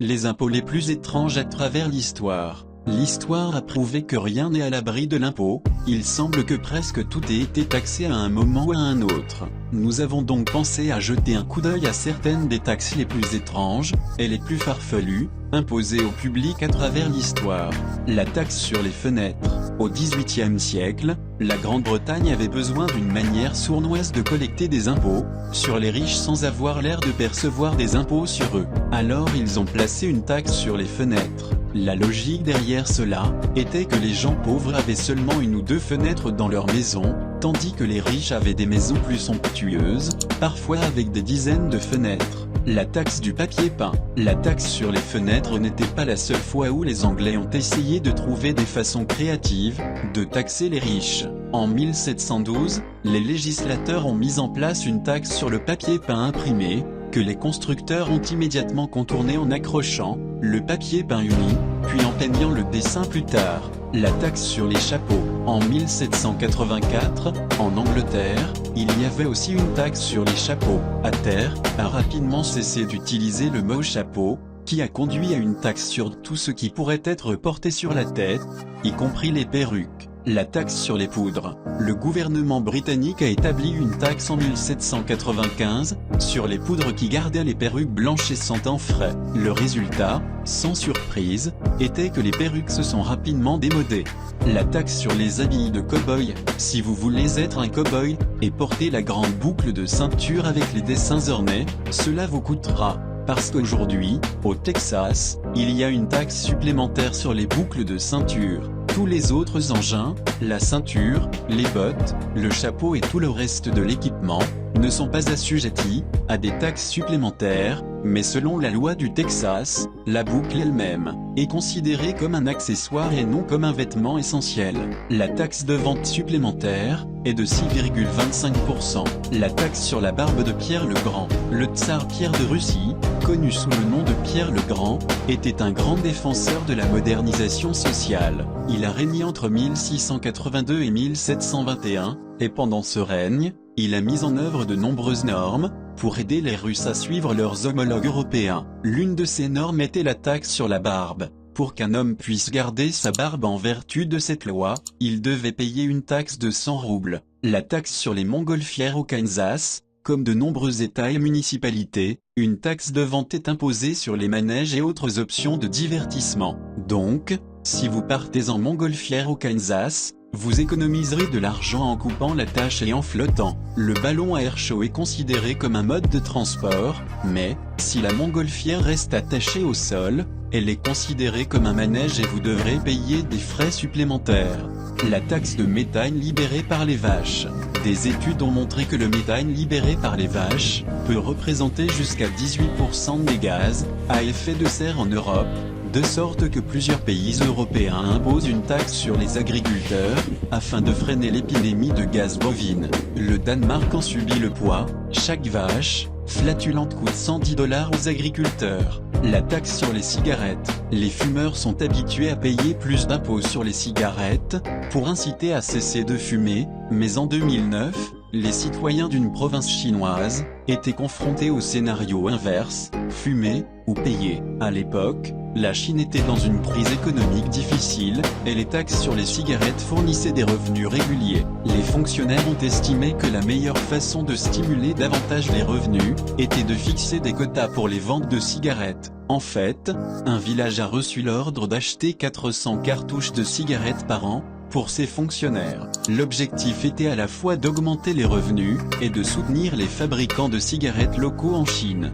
Les impôts les plus étranges à travers l'histoire. L'histoire a prouvé que rien n'est à l'abri de l'impôt. Il semble que presque tout ait été taxé à un moment ou à un autre. Nous avons donc pensé à jeter un coup d'œil à certaines des taxes les plus étranges, et les plus farfelues, imposées au public à travers l'histoire. La taxe sur les fenêtres. Au XVIIIe siècle, la Grande-Bretagne avait besoin d'une manière sournoise de collecter des impôts sur les riches sans avoir l'air de percevoir des impôts sur eux. Alors ils ont placé une taxe sur les fenêtres. La logique derrière cela était que les gens pauvres avaient seulement une ou deux fenêtres dans leur maison, tandis que les riches avaient des maisons plus somptueuses, parfois avec des dizaines de fenêtres. La taxe du papier peint. La taxe sur les fenêtres n'était pas la seule fois où les Anglais ont essayé de trouver des façons créatives de taxer les riches. En 1712, les législateurs ont mis en place une taxe sur le papier peint imprimé, que les constructeurs ont immédiatement contourné en accrochant le papier peint uni, puis en peignant le dessin plus tard. La taxe sur les chapeaux. En 1784, en Angleterre, il y avait aussi une taxe sur les chapeaux. Atters a rapidement cessé d'utiliser le mot chapeau, qui a conduit à une taxe sur tout ce qui pourrait être porté sur la tête, y compris les perruques. La taxe sur les poudres. Le gouvernement britannique a établi une taxe en 1795 sur les poudres qui gardaient les perruques blanches et sentant frais. Le résultat, sans surprise, était que les perruques se sont rapidement démodées. La taxe sur les habits de cow-boy. Si vous voulez être un cow-boy et porter la grande boucle de ceinture avec les dessins ornés, cela vous coûtera. Parce qu'aujourd'hui, au Texas, il y a une taxe supplémentaire sur les boucles de ceinture. Tous les autres engins, la ceinture, les bottes, le chapeau et tout le reste de l'équipement, ne sont pas assujettis à des taxes supplémentaires, mais selon la loi du Texas, la boucle elle-même est considérée comme un accessoire et non comme un vêtement essentiel. La taxe de vente supplémentaire est de 6,25%. La taxe sur la barbe de Pierre le Grand. Le tsar Pierre de Russie, connu sous le nom de Pierre le Grand, était un grand défenseur de la modernisation sociale. Il a régné entre 1682 et 1721, et pendant ce règne, il a mis en œuvre de nombreuses normes pour aider les Russes à suivre leurs homologues européens. L'une de ces normes était la taxe sur la barbe. Pour qu'un homme puisse garder sa barbe en vertu de cette loi, il devait payer une taxe de 100 roubles. La taxe sur les montgolfières au Kansas. Comme de nombreux États et municipalités, une taxe de vente est imposée sur les manèges et autres options de divertissement. Donc, si vous partez en montgolfière au Kansas, vous économiserez de l'argent en coupant la tâche et en flottant. Le ballon à air chaud est considéré comme un mode de transport, mais, si la montgolfière reste attachée au sol, elle est considérée comme un manège et vous devrez payer des frais supplémentaires. La taxe de méthane libérée par les vaches. Des études ont montré que le méthane libéré par les vaches peut représenter jusqu'à 18% des gaz à effet de serre en Europe, de sorte que plusieurs pays européens imposent une taxe sur les agriculteurs, afin de freiner l'épidémie de gaz bovine. Le Danemark en subit le poids. Chaque vache flatulente coûte 110 $ aux agriculteurs. La taxe sur les cigarettes. Les fumeurs sont habitués à payer plus d'impôts sur les cigarettes, pour inciter à cesser de fumer, mais en 2009, les citoyens d'une province chinoise étaient confrontés au scénario inverse, fumer ou payer. À l'époque, la Chine était dans une crise économique difficile, et les taxes sur les cigarettes fournissaient des revenus réguliers. Les fonctionnaires ont estimé que la meilleure façon de stimuler davantage les revenus était de fixer des quotas pour les ventes de cigarettes. En fait, un village a reçu l'ordre d'acheter 400 cartouches de cigarettes par an pour ses fonctionnaires. L'objectif était à la fois d'augmenter les revenus et de soutenir les fabricants de cigarettes locaux en Chine.